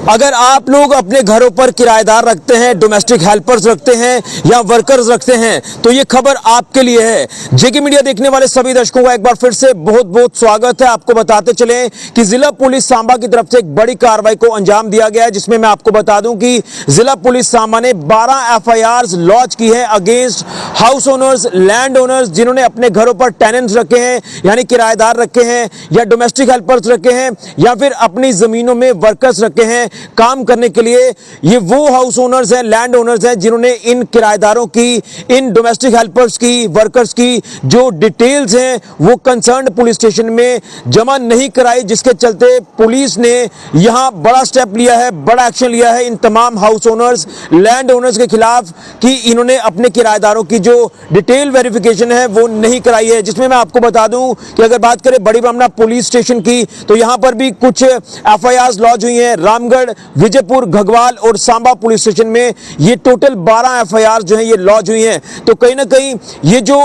अगर आप लोग अपने घरों पर किराएदार रखते हैं, डोमेस्टिक हेल्पर्स रखते हैं या वर्कर्स रखते हैं, तो ये खबर आपके लिए है। जेके मीडिया देखने वाले सभी दर्शकों का एक बार फिर से बहुत बहुत स्वागत है। आपको बताते चलें कि जिला पुलिस सांबा की तरफ से एक बड़ी कार्रवाई को अंजाम दिया गया है, जिसमें मैं आपको बता दूं कि जिला पुलिस सांबा ने 12 FIRs लॉन्च की है against house owners, land owners, जिन्होंने अपने घरों पर टेनेंट्स रखे हैं यानी किराएदार रखे हैं, या डोमेस्टिक हेल्पर्स रखे हैं, या फिर अपनी जमीनों में वर्कर्स रखे हैं काम करने के लिए। ये वो हाउस ओनर्स हैं, लैंड ओनर्स हैं, जिन्होंने इन किराएदारों की, इन डोमेस्टिक हेल्पर्स की, वर्कर्स की जो डिटेल्स हैं वो कंसर्न्ड पुलिस स्टेशन में जमा नहीं कराई, जिसके चलते पुलिस ने यहां बड़ा स्टेप लिया है, बड़ा एक्शन लिया है इन तमाम हाउस ओनर्स, लैंड ओनर्स के खिलाफ कि इन्होंने अपने किराएदारों की जो डिटेल वेरिफिकेशन है वो नहीं कराई है। जिसमें मैं आपको बता दूं कि अगर बात करें बड़ी ब्राह्मणा पुलिस स्टेशन की, तो यहां पर भी कुछ FIRs लॉन्च हुई हैं। रामगढ़, विजयपुर, घगवाल और सांबा पुलिस स्टेशन में ये टोटल 12 FIRs जो हैं ये लॉन्च हुई हैं। तो कहीं ना कहीं ये जो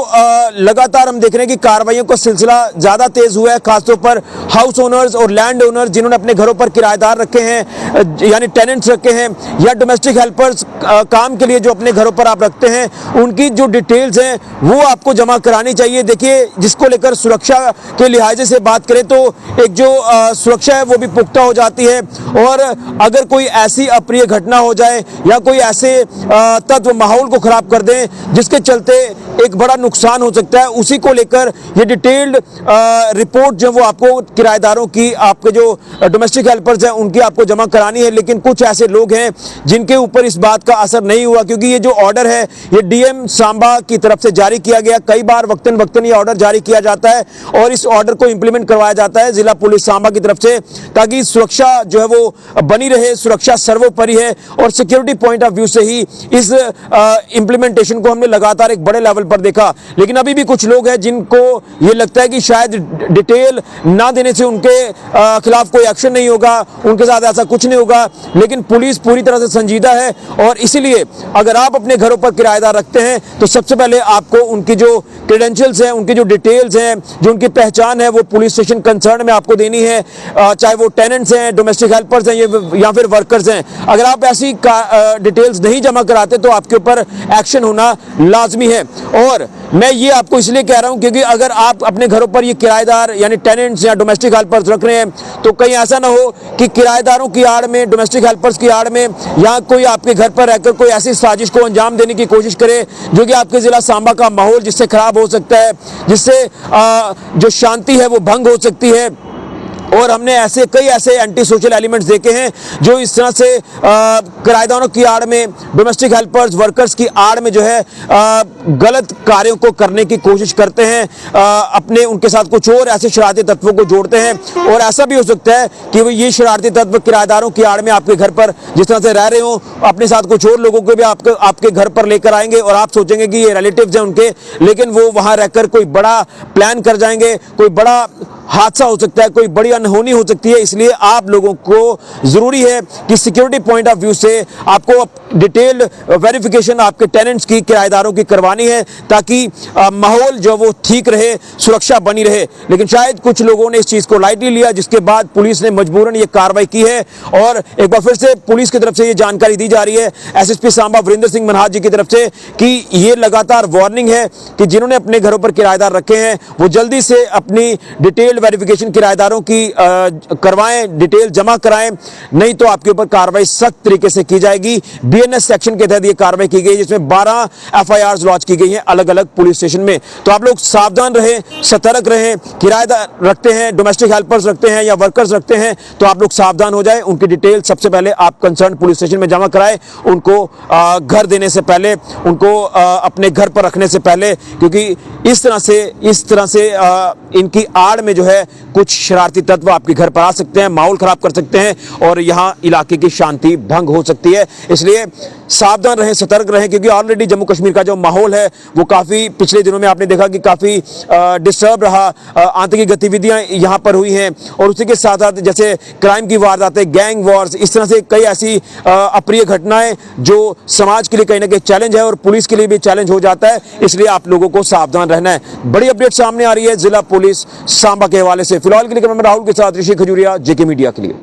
लगातार हम देख रहे हैं कि कार्रवाइयों का सिलसिला ज्यादा तेज हुआ है, खासतौर पर हाउस ओनर्स और लैंड ओनर्स जिन्होंने अपने घरों पर किराएदार रखे हैं यानी टेनेंट्स रखे हैं, या डोमेस्टिक हेल्पर्स काम के लिए जो अपने घरों पर आप रखते हैं, उनकी जो डिटेल्स हैं वो आपको जमा करानी चाहिए। देखिए, जिसको लेकर सुरक्षा के लिहाजे से बात करें तो एक जो सुरक्षा है वो भी पुख्ता हो जाती है, और अगर कोई ऐसी अप्रिय घटना हो जाए या कोई ऐसे तत्व माहौल को खराब कर दें जिसके चलते एक बड़ा नुकसान हो सकता है, उसी को लेकर ये डिटेल्ड रिपोर्ट जो वो आपको किराएदारों की, आपके जो डोमेस्टिक हेल्पर्स हैं उनकी आपको जमा करानी है। लेकिन कुछ ऐसे लोग हैं जिनके ऊपर इस बात का असर नहीं हुआ, क्योंकि ये जो ऑर्डर है ये DM सांबा की तरफ से जारी किया गया। कई बार वक्तन वक्तन ये ऑर्डर जारी किया जाता है और इस ऑर्डर को इंप्लीमेंट करवाया जाता है जिला पुलिस सांबा की तरफ से, ताकि सुरक्षा जो है वो बनी रहे। सुरक्षा सर्वोपरि है और सिक्योरिटी पॉइंट ऑफ व्यू से ही इस इंप्लीमेंटेशन को हमने लगातार एक बड़े लेवल पर देखा। लेकिन अभी भी कुछ लोग हैं जिनको ये लगता है कि शायद डिटेल ना देने से उनके खिलाफ कोई एक्शन नहीं होगा, उनके साथ ऐसा कुछ नहीं होगा। लेकिन पुलिस पूरी तरह से संजीदा है, और इसीलिए अगर आप अपने घरों पर किराएदार रखते हैं तो सबसे पहले आपको उनकी जो क्रेडेंशियल्स हैं, उनकी जो डिटेल्स हैं, जो उनकी पहचान है, वो पुलिस स्टेशन कंसर्न में आपको देनी है, चाहे वो टेनेंट्स हैं, डोमेस्टिक हेल्पर्स हैं या फिर वर्कर्स हैं। अगर आप ऐसी डिटेल्स नहीं जमा कराते तो आपके ऊपर एक्शन होना लाजमी है। और मैं ये आपको इसलिए कह रहा हूं क्योंकि अगर आप अपने घरों पर ये किराएदार यानी टेनेंट्स या डोमेस्टिक हेल्पर्स रख रहे हैं, तो कहीं ऐसा ना हो कि किराएदारों की आड़ में, डोमेस्टिक हेल्पर्स की आड़ में या कोई आपके घर पर रहकर कोई ऐसी साजिश को अंजाम देने की कोशिश करे जो कि आपके जिला सांबा का माहौल जिससे खराब हो सकता है, जिससे जो शांति है वो भंग हो सकती है। और हमने ऐसे कई ऐसे एंटी सोशल एलिमेंट्स देखे हैं जो इस तरह से किराएदारों की आड़ में, डोमेस्टिक हेल्पर्स, वर्कर्स की आड़ में जो है गलत कार्यों को करने की कोशिश करते हैं, अपने उनके साथ कुछ और ऐसे शरारती तत्वों को जोड़ते हैं। और ऐसा भी हो सकता है कि वो ये शरारती तत्व किराएदारों की आड़ में आपके घर पर जिस तरह से रह रहे हो, अपने साथ कुछ और लोगों को भी आपके घर पर लेकर आएंगे, और आप सोचेंगे कि ये रिलेटिव्स हैं उनके, लेकिन वो वहां रहकर कोई बड़ा प्लान कर जाएंगे, कोई बड़ा हादसा हो सकता है, कोई बड़ी अनहोनी हो सकती है। इसलिए आप लोगों को जरूरी है कि सिक्योरिटी पॉइंट ऑफ व्यू से आपको डिटेल्ड वेरिफिकेशन आपके टेनेंट्स की, किराएदारों की करवानी है, ताकि माहौल जो वो ठीक रहे, सुरक्षा बनी रहे। लेकिन शायद कुछ लोगों ने इस चीज को लाइटली लिया, जिसके बाद पुलिस ने मजबूरन ये कार्रवाई की है। और एक बार फिर से पुलिस की तरफ से ये जानकारी दी जा रही है SSP सांबा वीरेंद्र सिंह मनहास जी की तरफ से कि ये लगातार वार्निंग है कि जिन्होंने अपने घरों पर किराएदार रखे हैं वो जल्दी से अपनी डिटेल वेरिफिकेशन किराएदारों की करवाएं, डिटेल जमा कराएं, नहीं तो आपके ऊपर कार्रवाई सख्त तरीके से की जाएगी। BNS सेक्शन के तहत ये कार्रवाई की गई, जिसमें 12 FIRs लॉन्च की गई हैं अलग अलग पुलिस स्टेशन में। तो आप लोग सावधान रहें, सतर्क रहें। किराएदार रखते हैं, डोमेस्टिक हेल्पर्स रखते हैं या वर्कर्स रखते हैं, तो आप लोग सावधान हो जाएं। उनकी डिटेल सबसे पहले आप कंसर्न पुलिस स्टेशन में जमा कराएं, उनको घर देने से पहले, उनको अपने घर पर रखने से पहले, क्योंकि इस तरह से इनकी आड़ में जो है कुछ शरारती तत्व आपके घर पर आ सकते हैं, माहौल खराब कर सकते हैं, और यहाँ इलाके की शांति भंग हो सकती है। इसलिए सावधान रहें, सतर्क रहें, क्योंकि ऑलरेडी जम्मू कश्मीर का जो माहौल है वो काफ़ी पिछले दिनों में आपने देखा कि काफ़ी डिस्टर्ब रहा, आतंकी गतिविधियां यहाँ पर हुई हैं, और उसी के साथ साथ जैसे क्राइम की वारदातें, गैंग वॉर्स, इस तरह से कई ऐसी अप्रिय घटनाएं जो समाज के लिए कहीं ना कहीं चैलेंज है और पुलिस के लिए भी चैलेंज हो जाता है। इसलिए आप लोगों को सावधान रहना है। बड़ी अपडेट सामने आ रही है जिला पुलिस सांबा के हवाले से। फिलहाल के लिए मैं राहुल के साथ ऋषि खजूरिया, जेके मीडिया के लिए।